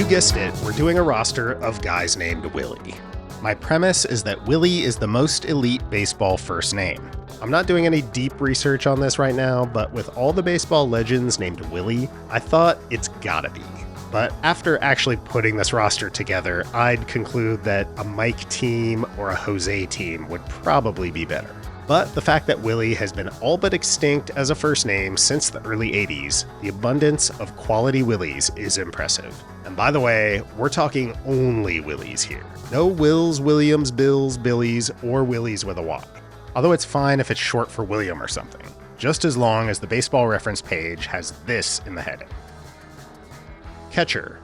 You guessed it, we're doing a roster of guys named Willie. My premise is that Willie is the most elite baseball first name. I'm not doing any deep research on this right now, but with all the baseball legends named Willie, I thought it's gotta be. But after actually putting this roster together, I'd conclude that a Mike team or a Jose team would probably be better. But the fact that Willie has been all but extinct as a first name since the early 80s, the abundance of quality Willies is impressive. And by the way, we're talking only Willies here. No Wills, Williams, Bills, Billies, or Willies with a Y. Although it's fine if it's short for William or something, just as long as the baseball reference page has this in the heading. Catcher.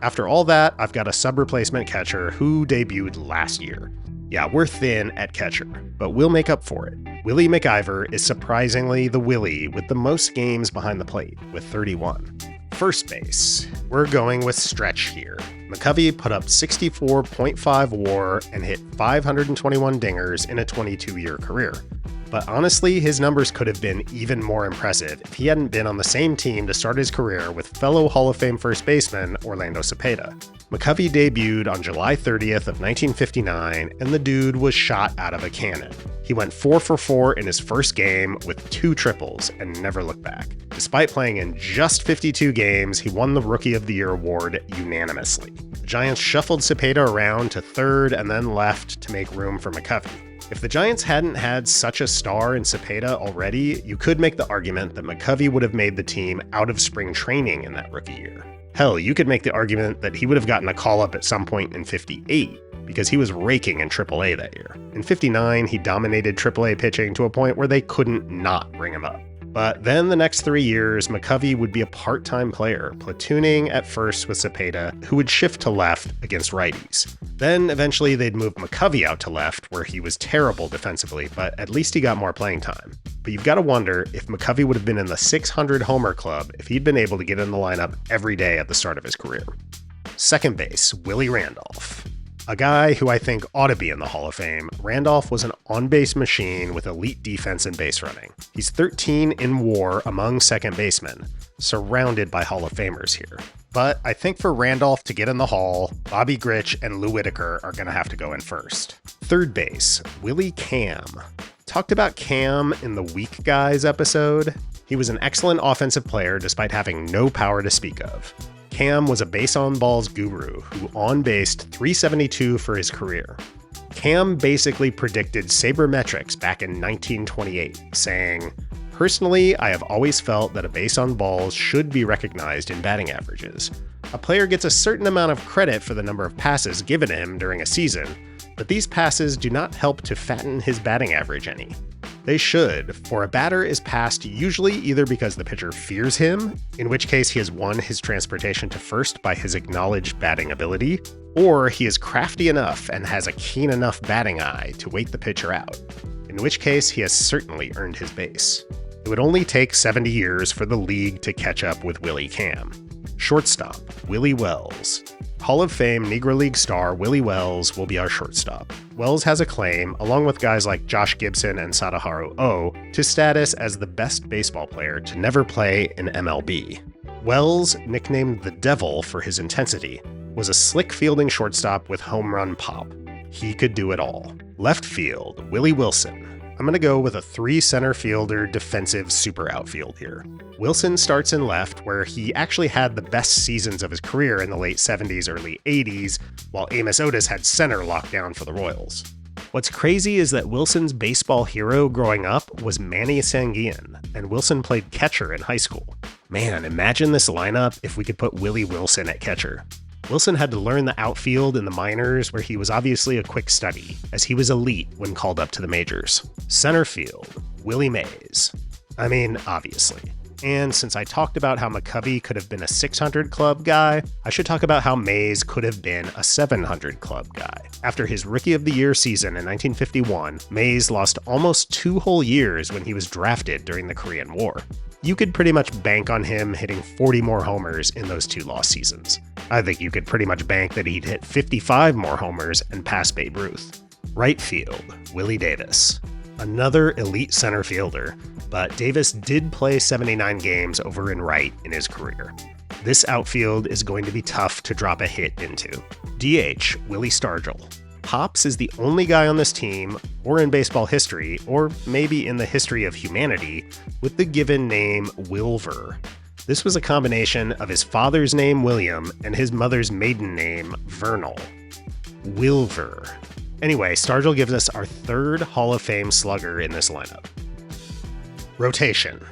After all that, I've got a sub-replacement catcher who debuted last year. Yeah, we're thin at catcher, but we'll make up for it. Willie MacIver is surprisingly the Willie with the most games behind the plate, with 31. First base. We're going with stretch here. McCovey put up 64.5 WAR and hit 521 dingers in a 22-year career. But honestly, his numbers could have been even more impressive if he hadn't been on the same team to start his career with fellow Hall of Fame first baseman Orlando Cepeda. McCovey debuted on July 30th of 1959, and the dude was shot out of a cannon. He went 4 for 4 in his first game with 2 triples and never looked back. Despite playing in just 52 games, he won the Rookie of the Year award unanimously. The Giants shuffled Cepeda around to third and then left to make room for McCovey. If the Giants hadn't had such a star in Cepeda already, you could make the argument that McCovey would have made the team out of spring training in that rookie year. Hell, you could make the argument that he would have gotten a call-up at some point in 58, because he was raking in AAA that year. In 59, he dominated AAA pitching to a point where they couldn't not bring him up. But then the next 3 years, McCovey would be a part-time player, platooning at first with Cepeda, who would shift to left against righties. Then eventually they'd move McCovey out to left, where he was terrible defensively, but at least he got more playing time. But you've got to wonder if McCovey would have been in the 600 homer club if he'd been able to get in the lineup every day at the start of his career. Second base, Willie Randolph. A guy who I think ought to be in the Hall of Fame, Randolph was an on-base machine with elite defense and base running. He's 13 in WAR among second basemen, surrounded by Hall of Famers here. But I think for Randolph to get in the Hall, Bobby Grich and Lou Whitaker are going to have to go in first. Third base, Willie Kamm. Talked about Kamm in the Weak Guys episode. He was an excellent offensive player despite having no power to speak of. Kamm was a base-on-balls guru who on-based 372 for his career. Kamm basically predicted sabermetrics back in 1928, saying, "Personally, I have always felt that a base on balls should be recognized in batting averages. A player gets a certain amount of credit for the number of passes given him during a season, but these passes do not help to fatten his batting average any. They should, for a batter is passed usually either because the pitcher fears him, in which case he has won his transportation to first by his acknowledged batting ability, or he is crafty enough and has a keen enough batting eye to wait the pitcher out, in which case he has certainly earned his base. It would only take 70 years for the league to catch up with Willie Kamm. Shortstop, Willie Wells. Hall of Fame Negro League star Willie Wells will be our shortstop. Wells has a claim, along with guys like Josh Gibson and Sadaharu Oh, to status as the best baseball player to never play in MLB. Wells, nicknamed the Devil for his intensity, was a slick fielding shortstop with home run pop. He could do it all. Left field, Willie Wilson. I'm going to go with a 3 center fielder defensive super outfield here. Wilson starts in left, where he actually had the best seasons of his career in the late 70s, early 80s, while Amos Otis had center locked down for the Royals. What's crazy is that Wilson's baseball hero growing up was Manny Sanguillen, and Wilson played catcher in high school. Man, imagine this lineup if we could put Willie Wilson at catcher. Wilson had to learn the outfield in the minors, where he was obviously a quick study, as he was elite when called up to the majors. Center field, Willie Mays. I mean, obviously. And since I talked about how McCovey could have been a 600 club guy, I should talk about how Mays could have been a 700 club guy. After his Rookie of the Year season in 1951, Mays lost almost 2 whole years when he was drafted during the Korean War. You could pretty much bank on him hitting 40 more homers in those 2 lost seasons. I think you could pretty much bank that he'd hit 55 more homers and pass Babe Ruth. Right field, Willie Davis. Another elite center fielder, but Davis did play 79 games over in right in his career. This outfield is going to be tough to drop a hit into. DH, Willie Stargell. Pops is the only guy on this team, or in baseball history, or maybe in the history of humanity, with the given name Wilver. This was a combination of his father's name William and his mother's maiden name Vernal. Wilver. Anyway, Stargell gives us our third Hall of Fame slugger in this lineup. Rotation.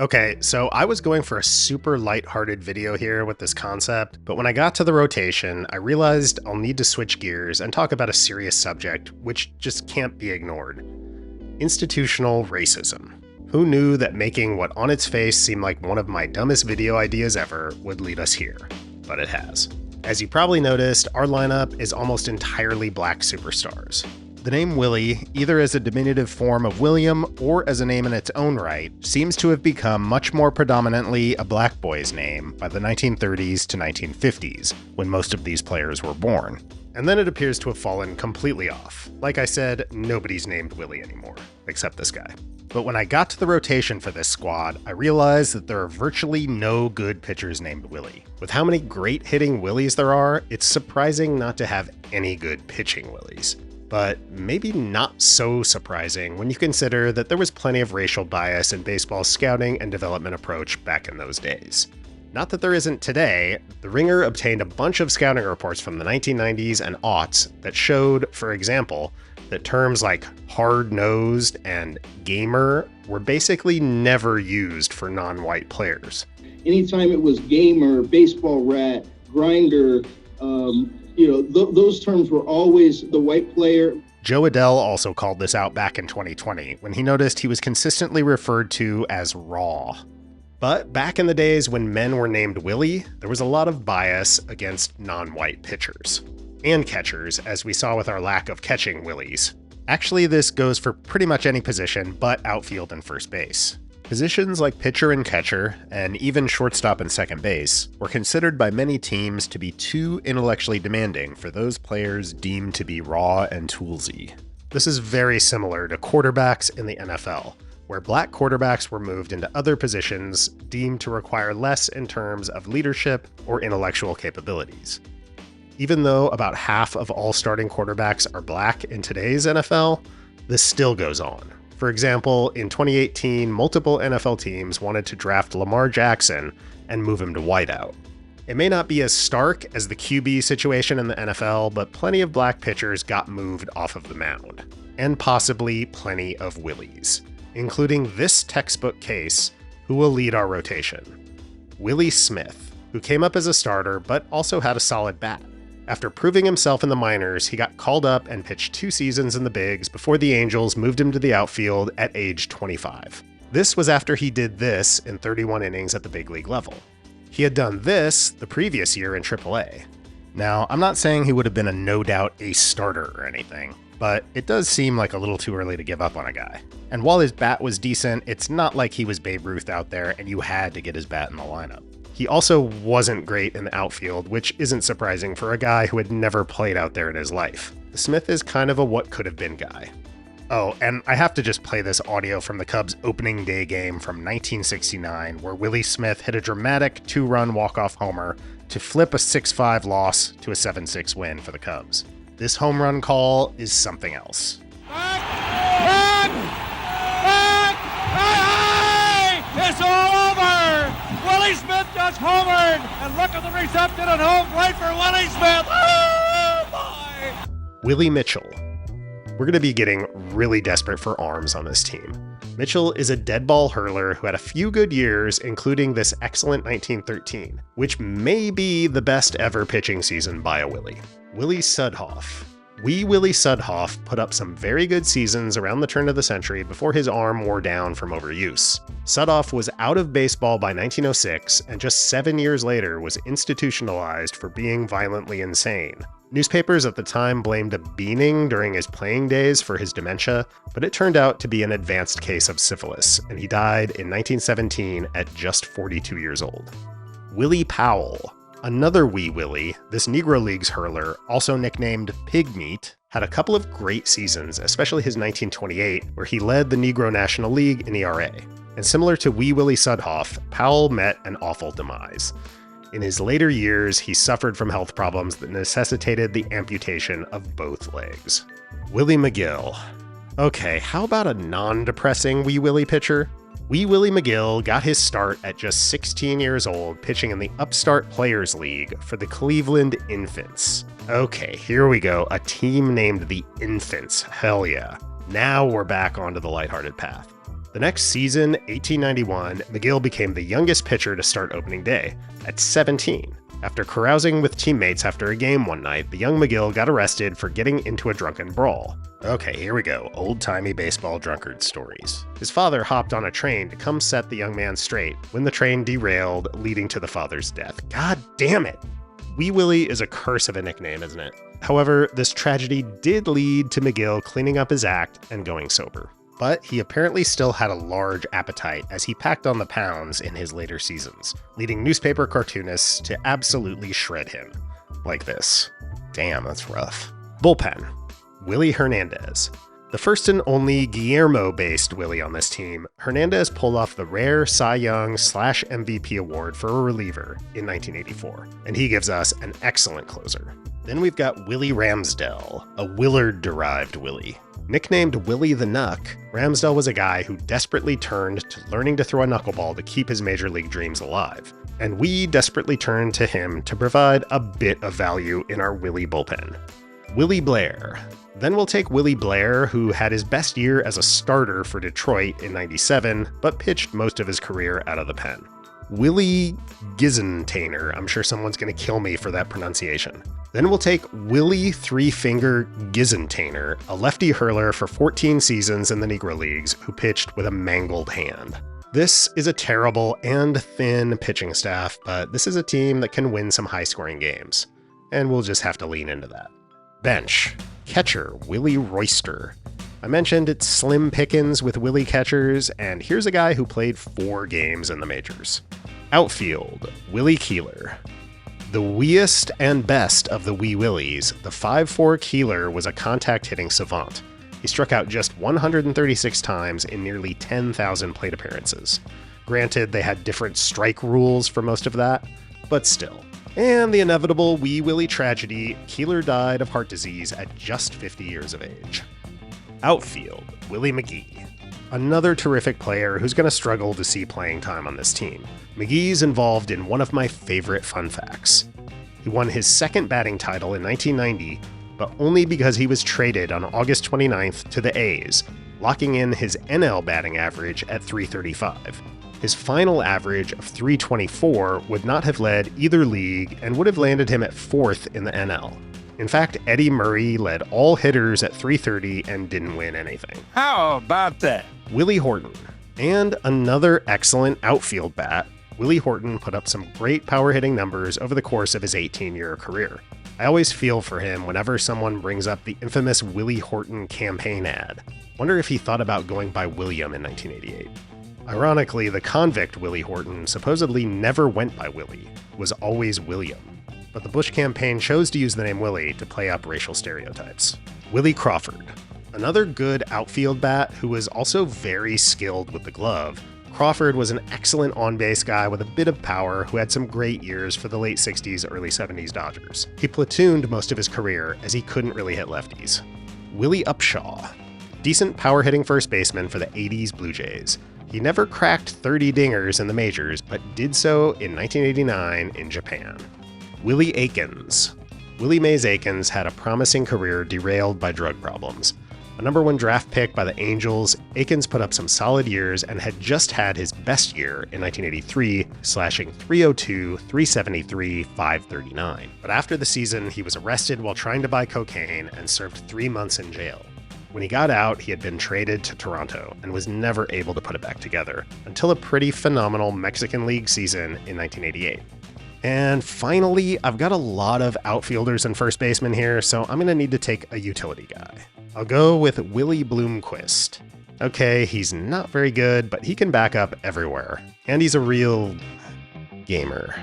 Okay, so I was going for a super lighthearted video here with this concept, but when I got to the rotation, I realized I'll need to switch gears and talk about a serious subject which just can't be ignored. Institutional racism. Who knew that making what on its face seemed like one of my dumbest video ideas ever would lead us here? But it has. As you probably noticed, our lineup is almost entirely black superstars. The name Willie, either as a diminutive form of William or as a name in its own right, seems to have become much more predominantly a black boy's name by the 1930s to 1950s, when most of these players were born. And then it appears to have fallen completely off. Like I said, nobody's named Willie anymore, except this guy. But when I got to the rotation for this squad, I realized that there are virtually no good pitchers named Willie. With how many great hitting Willies there are, it's surprising not to have any good pitching Willies. But maybe not so surprising when you consider that there was plenty of racial bias in baseball's scouting and development approach back in those days. Not that there isn't today. The Ringer obtained a bunch of scouting reports from the 1990s and aughts that showed, for example, that terms like hard-nosed and gamer were basically never used for non-white players. Anytime it was gamer, baseball rat, grinder, those terms were always the white player. Joe Adell also called this out back in 2020 when he noticed he was consistently referred to as raw. But back in the days when men were named Willie, there was a lot of bias against non-white pitchers. And catchers, as we saw with our lack of catching Willies. Actually, this goes for pretty much any position but outfield and first base. Positions like pitcher and catcher, and even shortstop and second base, were considered by many teams to be too intellectually demanding for those players deemed to be raw and toolsy. This is very similar to quarterbacks in the NFL, where black quarterbacks were moved into other positions deemed to require less in terms of leadership or intellectual capabilities. Even though about half of all starting quarterbacks are black in today's NFL, this still goes on. For example, in 2018, multiple NFL teams wanted to draft Lamar Jackson and move him to wideout. It may not be as stark as the QB situation in the NFL, but plenty of black pitchers got moved off of the mound, and possibly plenty of Willies, including this textbook case, who will lead our rotation. Willie Smith, who came up as a starter but also had a solid bat. After proving himself in the minors, he got called up and pitched 2 seasons in the bigs before the Angels moved him to the outfield at age 25. This was after he did this in 31 innings at the big league level. He had done this the previous year in AAA. Now, I'm not saying he would have been a no-doubt ace starter or anything, but it does seem like a little too early to give up on a guy. And while his bat was decent, it's not like he was Babe Ruth out there and you had to get his bat in the lineup. He also wasn't great in the outfield, which isn't surprising for a guy who had never played out there in his life. Smith is kind of a what-could-have-been guy. Oh, and I have to just play this audio from the Cubs' opening day game from 1969, where Willie Smith hit a dramatic 2-run walk-off homer to flip a 6-5 loss to a 7-6 win for the Cubs. This home run call is something else. It's all over! Willie Smith just homered! And look at the reception at home plate for Willie Smith! Oh, boy! Willie Mitchell. We're going to be getting really desperate for arms on this team. Mitchell is a dead ball hurler who had a few good years, including this excellent 1913, which may be the best ever pitching season by a Willie. Willie Sudhoff. Willie Sudhoff put up some very good seasons around the turn of the century before his arm wore down from overuse. Sudhoff was out of baseball by 1906 and just 7 years later was institutionalized for being violently insane. Newspapers at the time blamed a beaning during his playing days for his dementia, but it turned out to be an advanced case of syphilis, and he died in 1917 at just 42 years old. Willie Powell. Another wee Willie, this Negro Leagues hurler, also nicknamed Pig Meat, had a couple of great seasons, especially his 1928, where he led the Negro National League in ERA. And similar to Willie Sudhoff, Powell met an awful demise. In his later years, he suffered from health problems that necessitated the amputation of both legs. Wllie Mcgill. Okay, how about a non-depressing Wee Willie pitcher? Wllie Mcgill got his start at just 16 years old pitching in the Upstart Players League for the Cleveland Infants. Okay, here we go, a team named the Infants, hell yeah. Now we're back onto the lighthearted path. The next season, 1891, Mcgill became the youngest pitcher to start opening day, at 17. After carousing with teammates after a game one night, the young Mcgill got arrested for getting into a drunken brawl. Okay, here we go, old-timey baseball drunkard stories. His father hopped on a train to come set the young man straight when the train derailed, leading to the father's death. God damn it! Wee Willie is a curse of a nickname, isn't it? However, this tragedy did lead to Mcgill cleaning up his act and going sober. But he apparently still had a large appetite as he packed on the pounds in his later seasons, leading newspaper cartoonists to absolutely shred him. Like this. Damn, that's rough. Bullpen. Willie Hernandez. The first and only Guillermo-based Willie on this team, Hernandez pulled off the rare Cy Young/MVP award for a reliever in 1984, and he gives us an excellent closer. Then we've got Willie Ramsdell, a Willard-derived Willie. Nicknamed Willie the Knuck, Ramsdell was a guy who desperately turned to learning to throw a knuckleball to keep his major league dreams alive, and we desperately turned to him to provide a bit of value in our Willie bullpen. Willie Blair. Then we'll take Willie Blair, who had his best year as a starter for Detroit in '97, but pitched most of his career out of the pen. Willie Gisentaner. I'm sure someone's going to kill me for that pronunciation. Then we'll take Willie Three-Finger Gisentaner, a lefty hurler for 14 seasons in the Negro Leagues, who pitched with a mangled hand. This is a terrible and thin pitching staff, but this is a team that can win some high-scoring games, and we'll just have to lean into that. Bench. Catcher, Willie Royster. I mentioned it's slim pickings with Willie catchers, and here's a guy who played 4 games in the majors. Outfield, Willie Keeler. The weeest and best of the wee Willies, the 5'4" Keeler was a contact-hitting savant. He struck out just 136 times in nearly 10,000 plate appearances. Granted, they had different strike rules for most of that, but still. And the inevitable Wee Willie tragedy, Keeler died of heart disease at just 50 years of age. Outfield, Willie McGee. Another terrific player who's going to struggle to see playing time on this team. McGee's involved in one of my favorite fun facts. He won his second batting title in 1990, but only because he was traded on August 29th to the A's, locking in his NL batting average at .335. His final average of .324 would not have led either league and would have landed him at 4th in the NL. In fact, Eddie Murray led all hitters at .330 and didn't win anything. How about that? Willie Horton. And another excellent outfield bat, Willie Horton put up some great power-hitting numbers over the course of his 18-year career. I always feel for him whenever someone brings up the infamous Willie Horton campaign ad. Wonder if he thought about going by William in 1988. Ironically, the convict Willie Horton supposedly never went by Willie, was always William. But the Bush campaign chose to use the name Willie to play up racial stereotypes. Willie Crawford. Another good outfield bat who was also very skilled with the glove, Crawford was an excellent on-base guy with a bit of power who had some great years for the late 60s, early 70s Dodgers. He platooned most of his career as he couldn't really hit lefties. Willie Upshaw. Decent power-hitting first baseman for the 80s Blue Jays. He never cracked 30 dingers in the majors, but did so in 1989 in Japan. Willie Aikens. Willie Mays Aikens had a promising career derailed by drug problems. A number 1 draft pick by the Angels, Aikens put up some solid years and had just had his best year in 1983, slashing .302, .373, .539. But after the season, he was arrested while trying to buy cocaine and served 3 months in jail. When he got out, he had been traded to Toronto and was never able to put it back together until a pretty phenomenal Mexican League season in 1988. And finally, I've got a lot of outfielders and first basemen here, so I'm going to need to take a utility guy. I'll go with Willie Bloomquist. Okay, he's not very good, but he can back up everywhere. And he's a real gamer.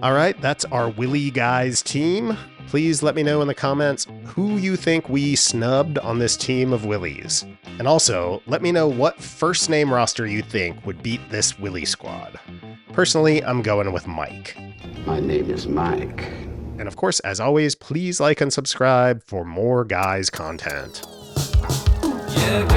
All right, that's our Willie guys team. Please let me know in the comments who you think we snubbed on this team of Willies. And also, let me know what first name roster you think would beat this Willie squad. Personally, I'm going with Mike. My name is Mike. And of course, as always, please like and subscribe for more Guys content. Yeah,